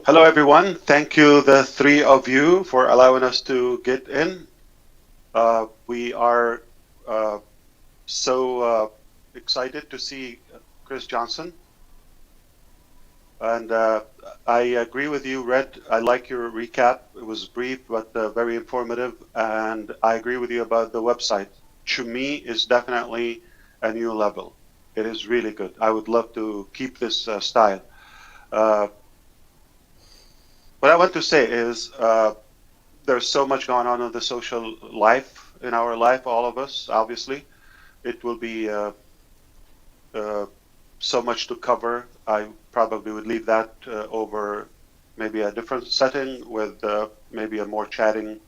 Hello, everyone. Thank you, the three of you, for allowing us to get in. We are uh, so excited to see Chris Johnson. And I agree with you, Red. I like your recap. It was brief, but very informative. And I agree with you about the website. To me, is definitely a new level. It is really good. I would love to keep this style. Uh, what I want to say is there's so much going on in the social life in our life, all of us, obviously. It will be uh, so much to cover. I probably would leave that over maybe a different setting with maybe a more chatting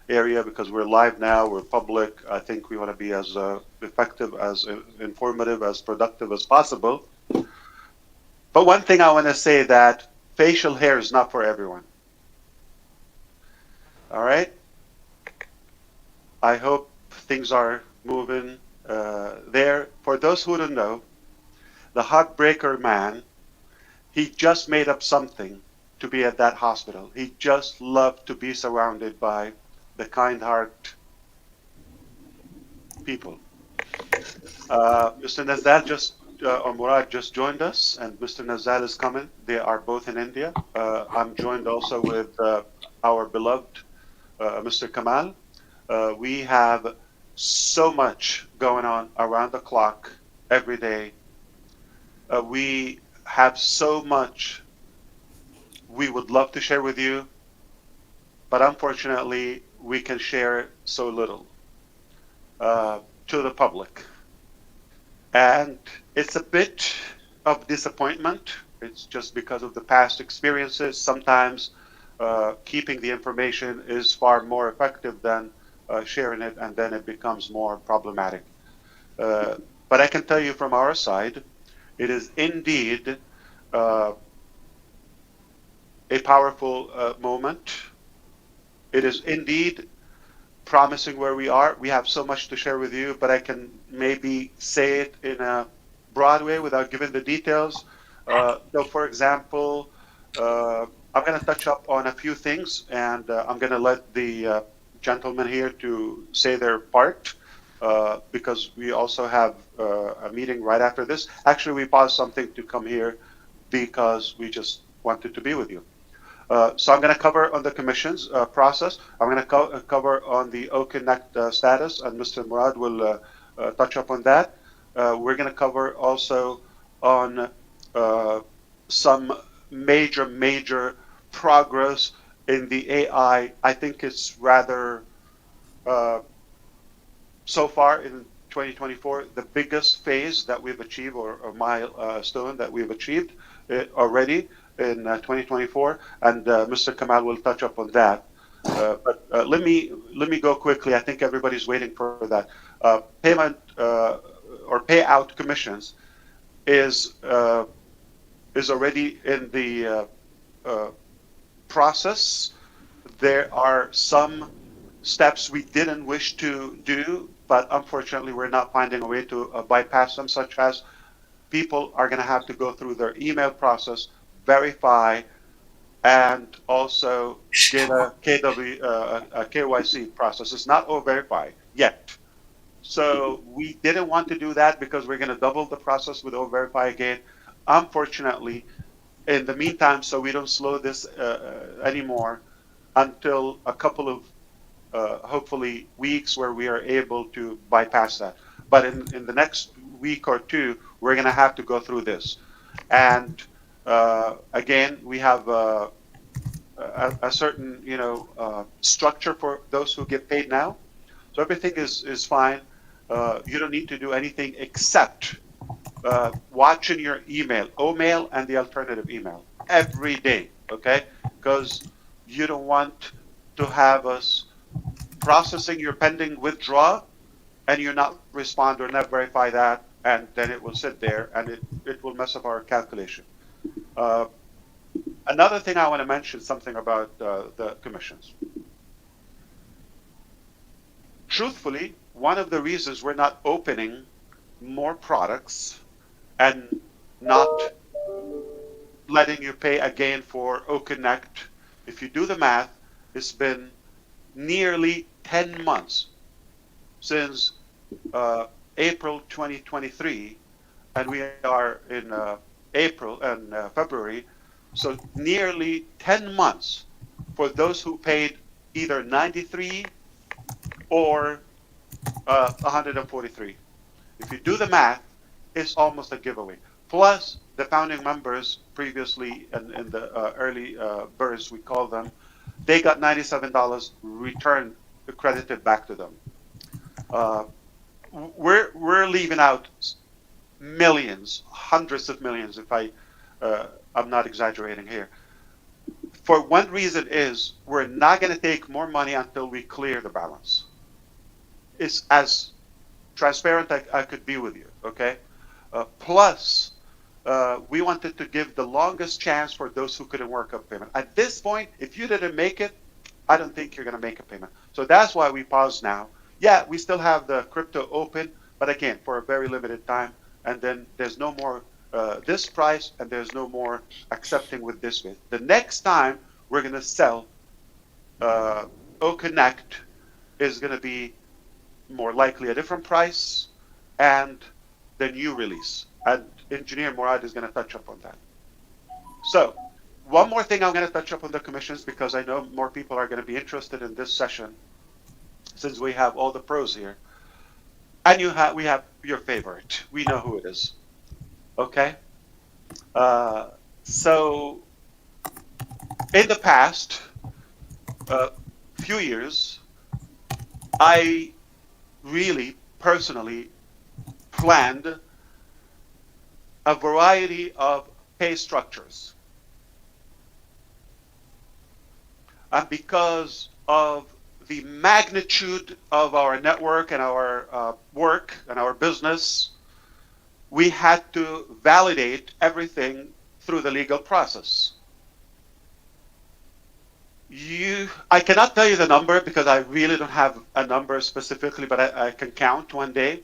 area because we're live now, we're public. I think we want to be as effective, as informative, as productive as possible. But one thing I want to say that facial hair is not for everyone. All right? I hope things are moving there. For those who don't know, the heartbreaker man, he just made up something to be at that hospital. He just loved to be surrounded by the kind heart people. Mr. Nazzal or Mourad just joined us, and Mr. Nazzal is coming. They are both in India. I'm joined also with our beloved Mr. Kamal. We have so much going on around the clock every day. We have so much we would love to share with you, but unfortunately, we can share so little uh, to the public. And it's a bit of disappointment. It's just because of the past experiences. Sometimes keeping the information is far more effective than sharing it, and then it becomes more problematic. Uh, but I can tell you from our side, it is indeed uh, a powerful moment. It is indeed promising where we are. We have so much to share with you, but I can maybe say it in a broad way without giving the details. So, for example, I'm going to touch up on a few things, and I'm going to let the gentlemen here to say their part. Because we also have a meeting right after this. Actually, we paused something to come here because we just wanted to be with you. So I'm going to cover on the commissions process. I'm going to cover on the OConnect status, and Mr. Mourad will touch up on that. We're going to cover also on some major progress in the AI. I think it's rather uh, so far in 2024 the biggest phase that we've achieved, or milestone that we've achieved already in 2024, and Mr. Kamal will touch up on that. But let me go quickly. I think everybody's waiting for that. Payment or payout commissions is uh, is already in the uh, process. There are some steps we didn't wish to do, but unfortunately, we're not finding a way to bypass them, such as people are going to have to go through their email process, verify, and also get a KYC process. It's not O-Verify yet. So we didn't want to do that because we're going to double the process with O-Verify again. Unfortunately, in the meantime, so we don't slow this anymore until a couple of hopefully weeks where we are able to bypass that. But in the next week or two, we're going to have to go through this. And again, we have a certain structure for those who get paid now. So everything is fine. You don't need to do anything except watching your email, O-mail and the alternative email every day, okay? Because you don't want to have us processing your pending withdrawal and you not respond or not verify that, and then it will sit there and it will mess up our calculation. Uh, Another thing I want to mention something about the commissions. Truthfully, one of the reasons we're not opening more products and not letting you pay again for O Connect. If you do the math, it's been nearly 10 months since April 2023, and we are in April and February, so nearly 10 months for those who paid either 93 or 143. If you do the math, it's almost a giveaway. Plus, the founding members previously in the early birds, we call them, they got $97 returned, credited back to them. Uh, we're leaving out millions, hundreds of millions, if I'm not exaggerating here. For one reason is we're not going to take more money until we clear the balance. It's as transparent I could be with you, okay? Plus, we wanted to give the longest chance for those who couldn't work up payment. At this point, if you didn't make it, I don't think you're going to make a payment. So that's why we pause now. Yeah, we still have the crypto open, but again, for a very limited time. And then there's no more this price, and there's no more accepting with this bid. The next time we're going to sell O Connect is going to be more likely a different price and the new release. And Engineer Mourad is going to touch up on that. So one more thing I'm going to touch up on the commissions, because I know more people are going to be interested in this session since we have all the pros here. And we have your favorite. We know who it is. Okay? So in the past few years, I really personally planned a variety of pay structures. And because of the magnitude of our network and our work and our business, we had to validate everything through the legal process. I cannot tell you the number because I really don't have a number specifically, but I can count one day.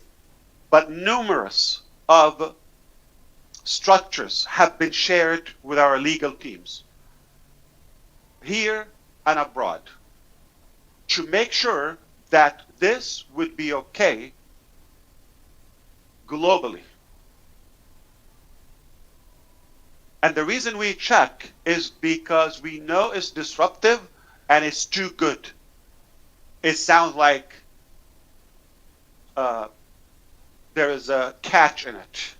But numerous of structures have been shared with our legal teams here and abroad to make sure that this would be okay globally. And the reason we check is because we know it's disruptive and it's too good. It sounds like there is a catch in it.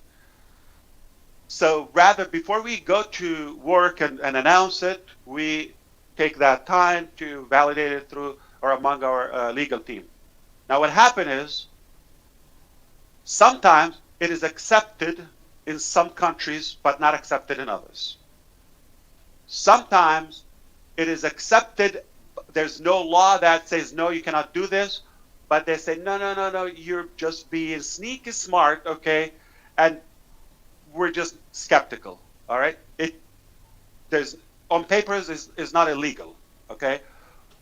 So rather, before we go to work and announce it, we take that time to validate it through or among our legal team. Now what happened is, sometimes it is accepted in some countries, but not accepted in others. Sometimes it is accepted, there's no law that says, no, you cannot do this, but they say, no, you're just being sneaky smart, okay? And we're just skeptical, all right? On papers is not illegal, okay?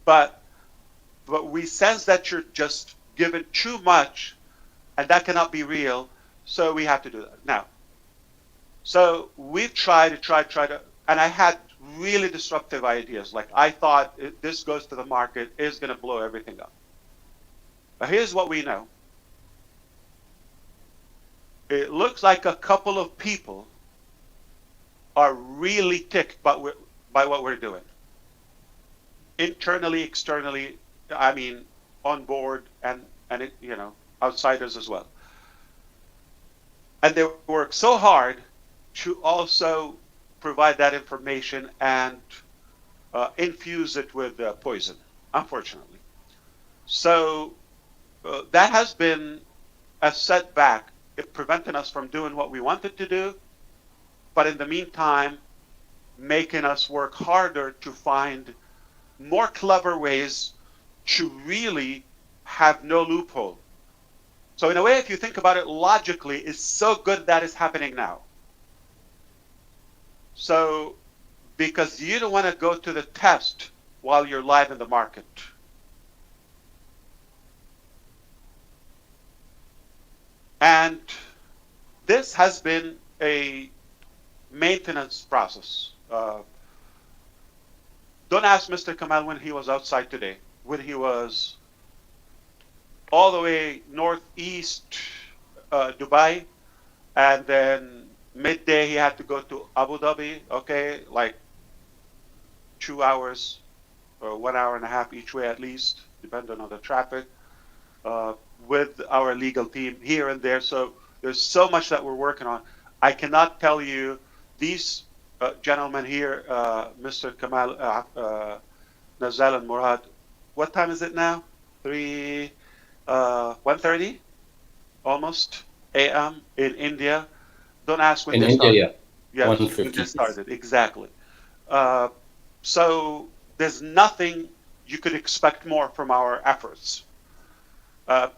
But we sense that you're just given too much, and that cannot be real, so we have to do that. Now, so we've tried to, and I had really disruptive ideas. Like I thought if this goes to the market, it's going to blow everything up. But here's what we know. It looks like a couple of people are really ticked by what we're doing. Internally, externally, I mean, on board and outsiders as well. And they work so hard to also provide that information and infuse it with poison, unfortunately. So that has been a setback. It prevented us from doing what we wanted to do, but in the meantime, making us work harder to find more clever ways to really have no loophole. So in a way, if you think about it logically, it's so good that it's happening now. So, because you don't want to go to the test while you're live in the market. And this has been a maintenance process. Don't ask Mr. Kamal when he was outside today, when he was all the way northeast Dubai, and then midday he had to go to Abu Dhabi, okay, like 2 hours or 1 hour and a half each way at least, depending on the traffic, uh, with our legal team here and there. So there's so much that we're working on. I cannot tell you these gentlemen here, Mr. Kamal, Nazzal and Mourad. What time is it now? 1:30 almost a.m. in India. Don't ask when In they India, started. yeah, Yes, when they 150. started, exactly. Uh, so there's nothing you could expect more from our efforts.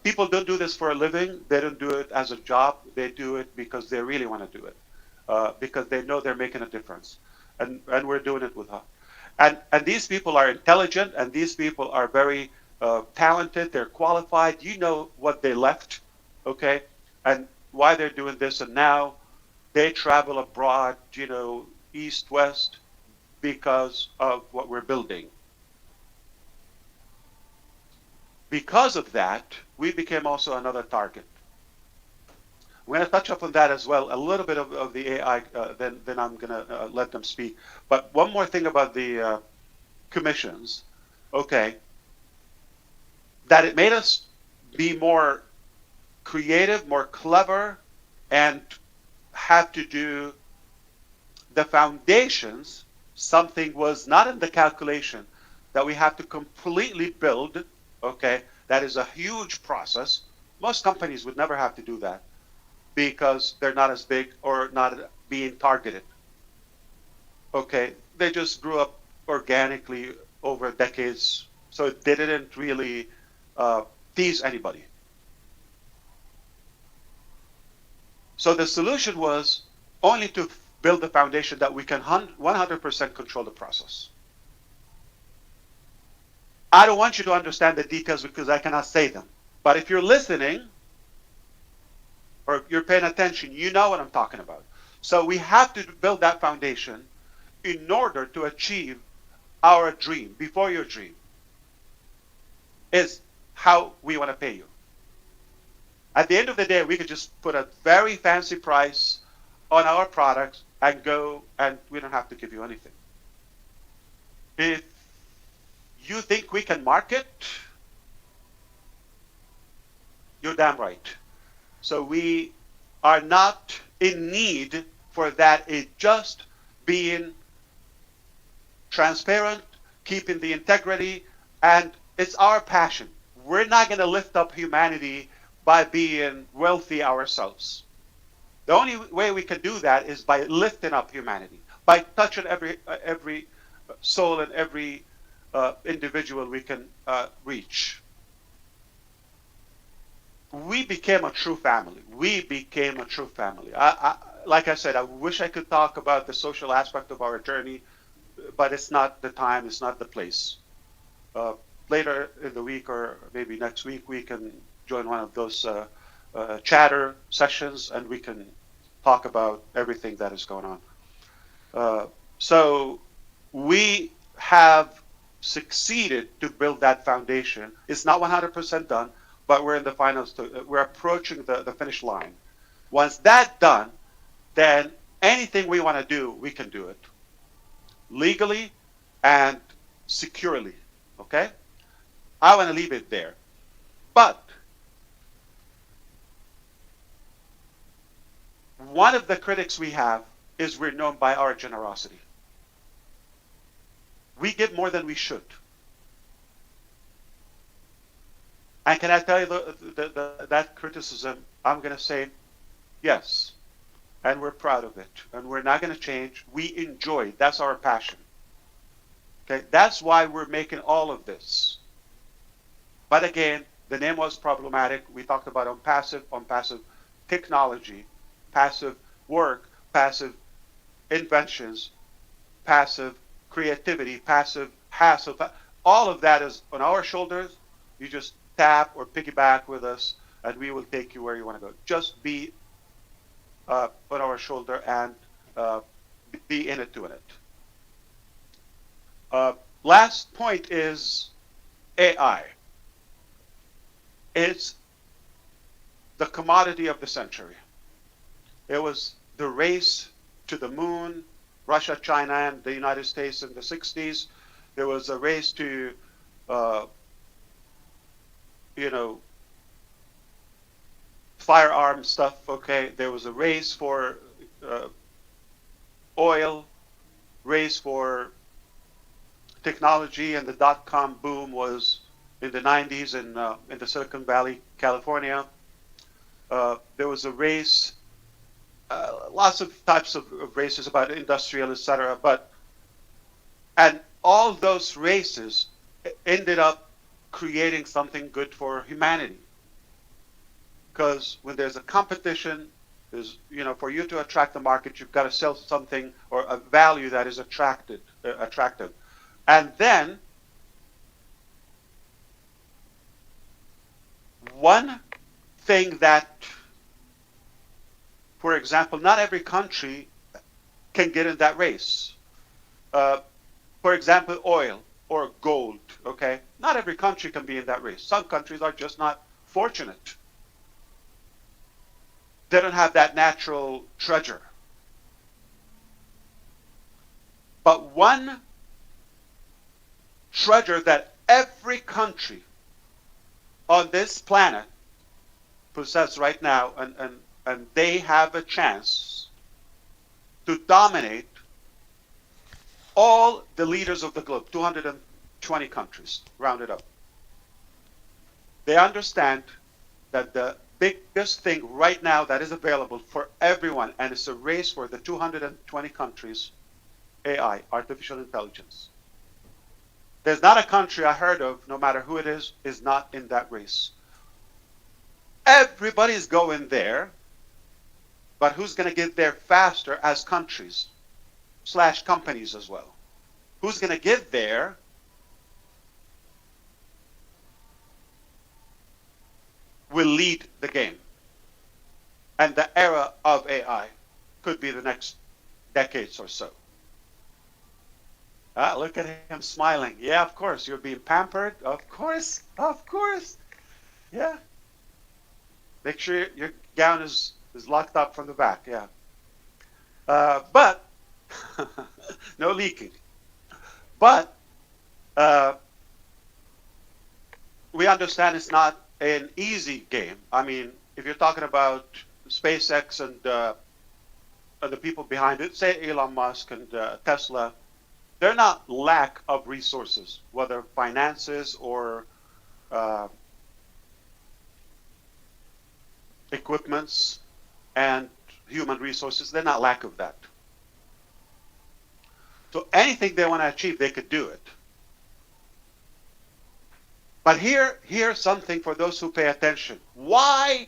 People don't do this for a living. They don't do it as a job. They do it because they really want to do it, because they know they're making a difference, and we're doing it with heart. And these people are intelligent, and these people are very talented. They're qualified. You know what they left, okay, and why they're doing this. And now they travel abroad, east, west, because of what we're building. Because of that, we became also another target. We're going to touch up on that as well, a little bit of the AI, then I'm going to let them speak. But one more thing about the commissions, okay, that it made us be more creative, more clever, and have to do the foundations. Something was not in the calculation that we have to completely build, okay, that is a huge process. Most companies would never have to do that because they're not as big or not being targeted. Okay, they just grew up organically over decades, so it didn't really uh, tease anybody. So the solution was only to build the foundation that we can 100% control the process. I don't want you to understand the details because I cannot say them. But if you're listening or you're paying attention, you know what I'm talking about. So we have to build that foundation in order to achieve our dream. Before your dream is how we want to pay you. At the end of the day, we could just put a very fancy price on our products and go, and we don't have to give you anything. If you think we can market, you're damn right. So we are not in need for that. It just being transparent, keeping the integrity, and it's our passion. We're not going to lift up humanity by being wealthy ourselves. The only way we can do that is by lifting up humanity, by touching every soul and every individual we can reach. We became a true family. We became a true family. Like I said, I wish I could talk about the social aspect of our journey, but it's not the time, it's not the place. Uh, Later in the week or maybe next week, we can join one of those chatter sessions and we can talk about everything that is going on. So we have succeeded to build that foundation. It's not 100% done, but we're in the finals. We're approaching the finish line. Once that's done, then anything we want to do, we can do it legally and securely. Okay? I want to leave it there. But one of the critics we have is we're known by our generosity. We give more than we should. And can I tell you that criticism? I'm going to say yes. And we're proud of it. And we're not going to change. We enjoy it. That's our passion. Okay? That's why we're making all of this. But again, the name was problematic. We talked about on passive technology, passive work, passive inventions, passive creativity, passive hassle. All of that is on our shoulders. You just tap or piggyback with us, and we will take you where you want to go. Just be on our shoulder and be in it to win it. Last point is AI. It's the commodity of the century. It was the race to the moon, Russia, China, and the United States in the 60s. There was a race to, uh, you know, firearm stuff. Okay, there was a race for uh, oil, race for technology, and the dot-com boom was in the 90s in the Silicon Valley, California. There was a race, lots of types of races about industrial, etc. And all those races ended up creating something good for humanity. Because when there's a competition, there's, for you to attract the market, you've got to sell something or a value that is attractive. And then one thing that, for example, not every country can get in that race. For example, oil or gold, okay? Not every country can be in that race. Some countries are just not fortunate. They don't have that natural treasure. But one treasure that every country on this planet possesses right now, and they have a chance to dominate all the leaders of the globe, 220 countries, rounded up. They understand that the biggest thing right now that is available for everyone, and it's a race for the 220 countries, AI, artificial intelligence. There's not a country I heard of, no matter who it is not in that race. Everybody's going there, but who's going to get there faster as countries / companies as well? Who's going to get there will lead the game. And the era of AI could be the next decades or so. Look at him smiling. Yeah, of course. You're being pampered. Of course. Of course. Yeah. Make sure your gown is locked up from the back. Yeah. But no leaking. But we understand it's not an easy game. I mean, if you're talking about SpaceX and the people behind it, say Elon Musk and Tesla, they're not lack of resources, whether finances or equipments and human resources. They're not lack of that. So anything they want to achieve, they could do it. But here's something for those who pay attention. Why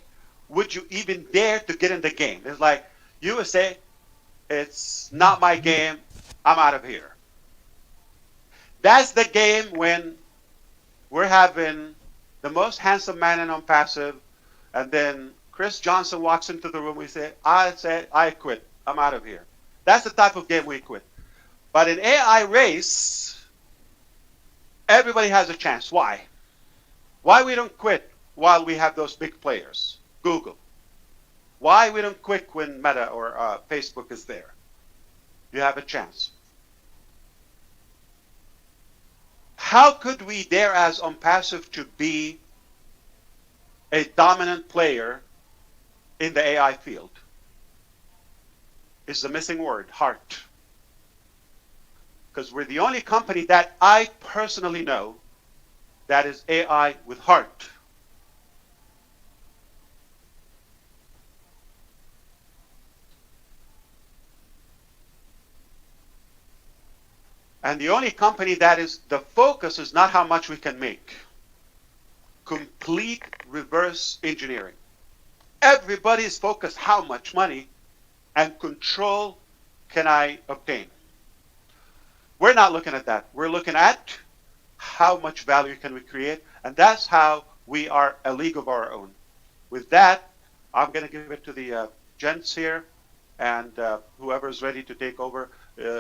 would you even dare to get in the game? It's like you would say, it's not my game, I'm out of here. That's the game when we're having the most handsome man in ONPASSIVE, and then Chris Johnson walks into the room. We say, I quit. I'm out of here. That's the type of game we quit. But in AI race, everybody has a chance. Why? Why we don't quit while we have those big players? Google. Why we don't quit when Meta or Facebook is there? You have a chance. How could we dare as ONPASSIVE to be a dominant player in the AI field? Is the missing word, heart. Because we're the only company that I personally know that is AI with heart. And the only company that is, the focus is not how much we can make. Complete reverse engineering. Everybody's focused how much money and control can I obtain. We're not looking at that. We're looking at how much value can we create, and that's how we are a league of our own. With that, I'm going to give it to the gents here, and whoever is ready to take over,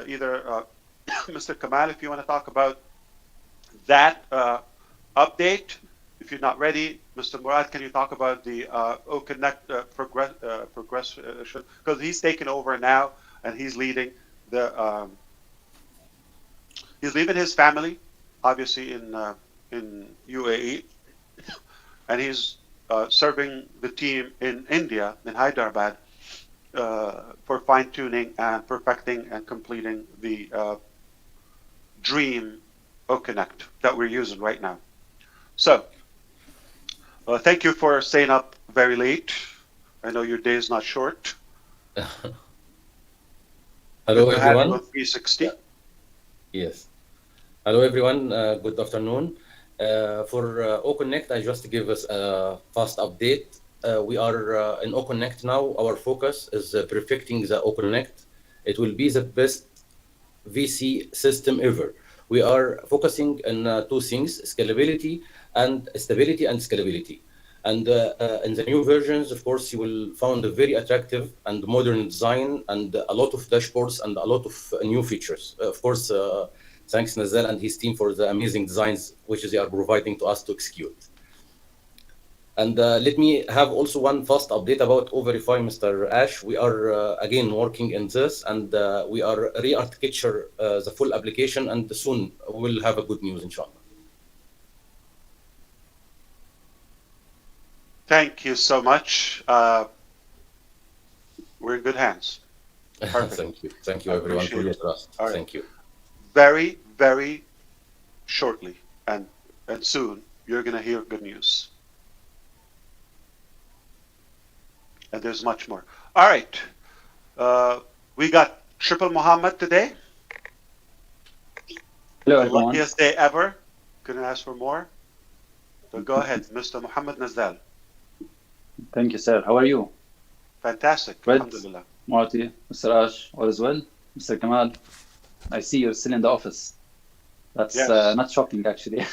either Mr. Kamal, if you want to talk about that update. If you're not ready, Mr. Mourad, can you talk about the OConnect progression? Because he's taken over now, and he's leading the. He's leaving his family, obviously in UAE, and he's serving the team in India, in Hyderabad, for fine tuning and perfecting and completing the Dream OConnect that we're using right now. So. Thank you for staying up very late. I know your day is not short. Hello, Good to have you everyone. on 360. Yes. Hello, everyone. Good afternoon. For OConnect, I just give us a fast update. We are in OConnect now. Our focus is perfecting the OConnect. It will be the best VC system ever. We are focusing on two things: scalability and stability and scalability. And in the new versions, of course, you will find a very attractive and modern design and a lot of dashboards and a lot of new features. Of course, thanks Nazzal and his team for the amazing designs which they are providing to us to execute. And let me have also one fast update about O-Verify, Mr. Ash. We are again working in this, and we are re-architecture the full application, and soon we'll have a good news, inshallah. Thank you so much. We're in good hands. Perfect. Thank you, everyone, for your trust. Right. Thank you. Very, very shortly and soon, you're going to hear good news. And there's much more. All right. We got Triple Muhammad today. Hello, the everyone. Luckiest day ever. Couldn't ask for more. So go ahead, Mr. Muhammad Nazzal. Thank you, sir. How are you? Fantastic. Fred, Alhamdulillah. Marty, Mr. Ash, all is well? Mr. Kamal, I see you're still in the office. That's Yes. Not shocking, actually.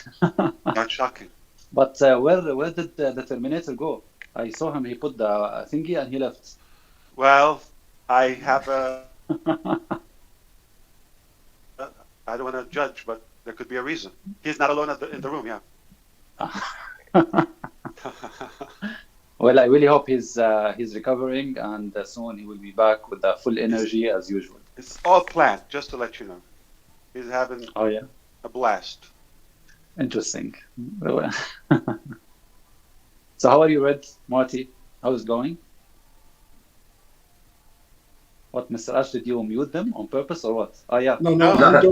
Not shocking. But where did the Terminator go? I saw him, he put the thingy and he left. Well, I have a... I don't want to judge, but there could be a reason. He's not alone in the room, yeah. Well, I really hope he's recovering and soon he will be back with the full energy as usual. It's all planned, just to let you know. He's having a blast. Interesting. So how are you, Red? Marty, how is it going? What, Mr. Ash, did you mute them on purpose or what? No,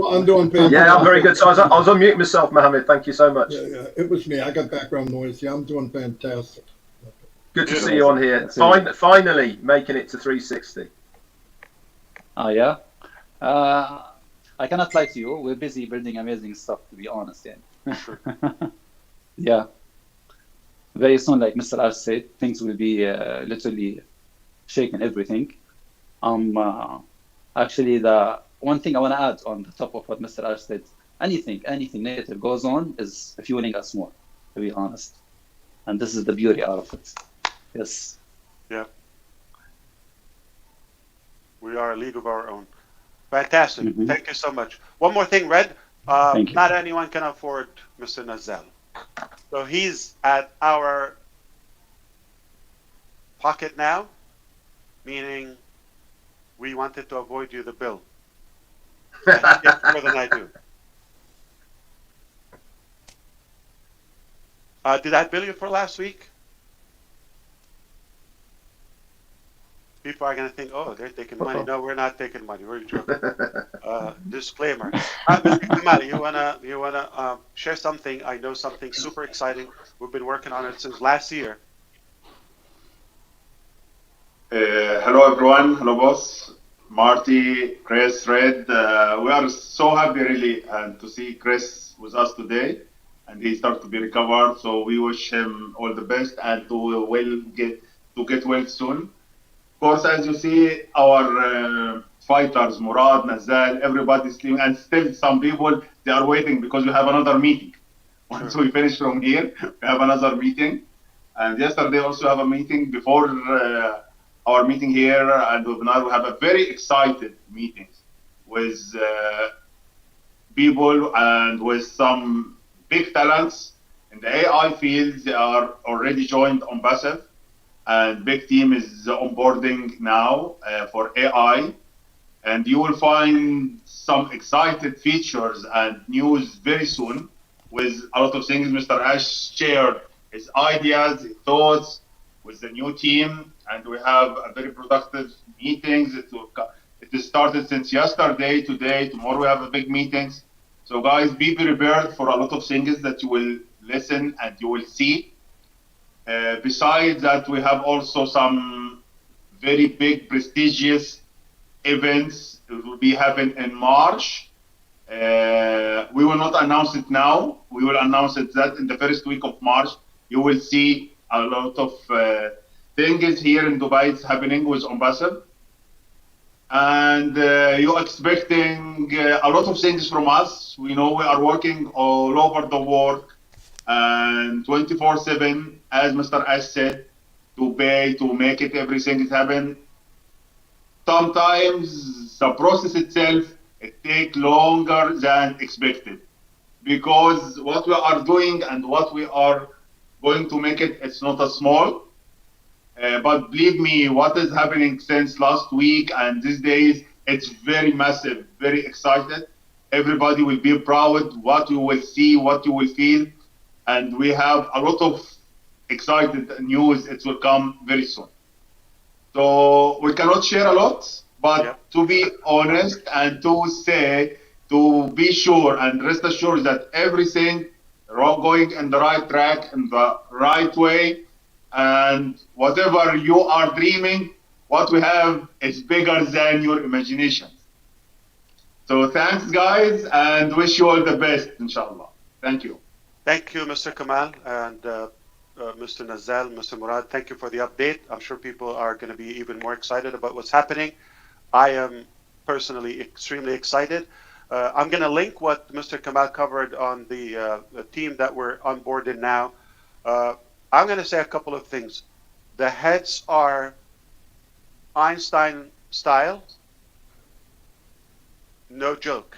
I'm doing fantastic. Yeah, I'm very good. So I was on mute myself, Mohammed. Thank you so much. Yeah, it was me. I got background noise. Yeah, I'm doing fantastic. Good to see you on here. Finally making it to 360. Yeah. I cannot lie to you. We're busy building amazing stuff, to be honest. Yeah. Very soon, like Mr. Ash said, things will be literally shaking everything. Actually, the one thing I want to add on the top of what Mr. Ash said, anything negative goes on is fueling us more, to be honest. And this is the beauty out of it. Yes. Yeah. We are a league of our own. Fantastic. Mm-hmm. Thank you so much. One more thing, Red. Not anyone can afford Mr. Nazzal. So he's at our pocket now, meaning we wanted to avoid you the bill. He gets more than I do. Did I bill you for last week? People are going to think, oh, they're taking money. No, we're not taking money. We're joking. Disclaimer. Mr. Kamal, you wanna share something? I know something super exciting. We've been working on it since last year. Hello, everyone. Hello, boss. Marty, Chris, Red. We are so happy, really, to see Chris with us today. And he started to be recovered. So we wish him all the best and to get well soon. Of course, as you see, our fighters, Mourad, Nazzal, everybody's sleeping, and still some people, they are waiting because we have another meeting. Once we finish from here, we have another meeting. And yesterday also have a meeting before our meeting here and webinar. We have a very excited meetings with people and with some big talents in the AI field. They are already joined ONPASSIVE, and big team is onboarding now for AI. And you will find some excited features and news very soon with a lot of things. Mr. Ash shared his ideas, his thoughts with the new team, and we have a very productive meetings. It started since yesterday, today, tomorrow we have a big meetings. So guys, be prepared for a lot of things that you will listen and you will see. Besides that, we have also some very big, prestigious events. It will be happening in March. We will not announce it now. We will announce it that in the first week of March. You will see a lot of things here in Dubai. It's happening with ONPASSIVE. And you're expecting a lot of things from us. We know we are working all over the world and 24/7, as Mr. Ash said, to pay, to make it, everything is happen. Sometimes the process itself, it takes longer than expected, because what we are doing and what we are going to make it, it's not a small. But believe me, what is happening since last week and these days, it's very massive, very excited. Everybody will be proud what you will see, what you will feel. And we have a lot of excited news. It will come very soon. So we cannot share a lot, but to be honest and to be sure and rest assured that everything going in the right track, in the right way, and whatever you are dreaming, what we have is bigger than your imagination. So thanks, guys, and wish you all the best, inshallah. Thank you. Thank you, Mr. Kamal, and Mr. Nazzal, Mr. Mourad. Thank you for the update. I'm sure people are going to be even more excited about what's happening. I am personally extremely excited. I'm going to link what Mr. Kamal covered on the team that we're onboarded now. I'm going to say a couple of things. The heads are Einstein style. No joke.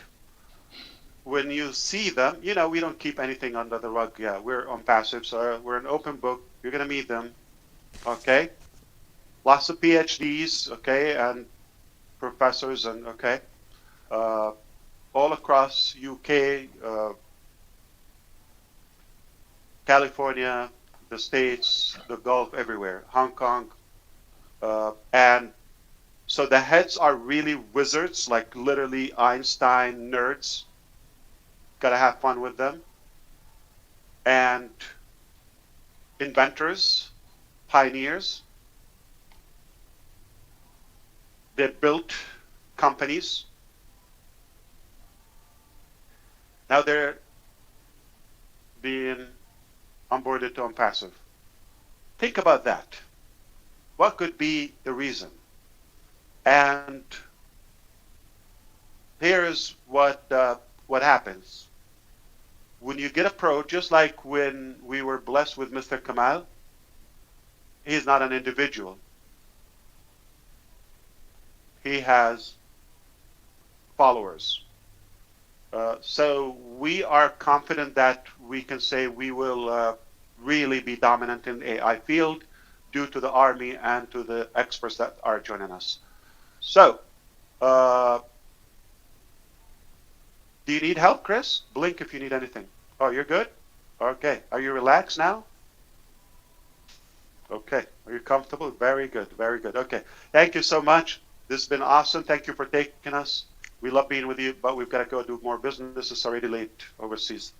When you see them, you know, we don't keep anything under the rug. Yeah, we're ONPASSIVE, so we're an open book. You're going to meet them, okay? Lots of PhDs, okay, and professors, and okay, all across UK, California, the States, the Gulf, everywhere, Hong Kong, and so the heads are really wizards, like literally Einstein nerds. Gotta have fun with them. And inventors, pioneers. They built companies. Now they're being onboarded to ONPASSIVE. Think about that. What could be the reason? And here is what happens. When you get approached, just like when we were blessed with Mr. Kamal, he's not an individual. He has followers. So we are confident that we can say we will really be dominant in the AI field due to the army and to the experts that are joining us. So, do you need help, Chris? Blink if you need anything. Oh, you're good? Okay. Are you relaxed now? Okay. Are you comfortable? Very good. Very good. Okay. Thank you so much. This has been awesome. Thank you for taking us. We love being with you, but we've got to go do more business. It's already late overseas.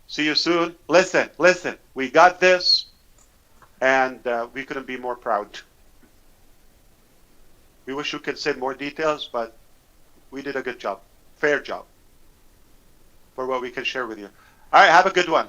See you soon. Listen. We got this, and we couldn't be more proud. We wish we could say more details, but we did a good job. Fair job for what we can share with you. All right, have a good one.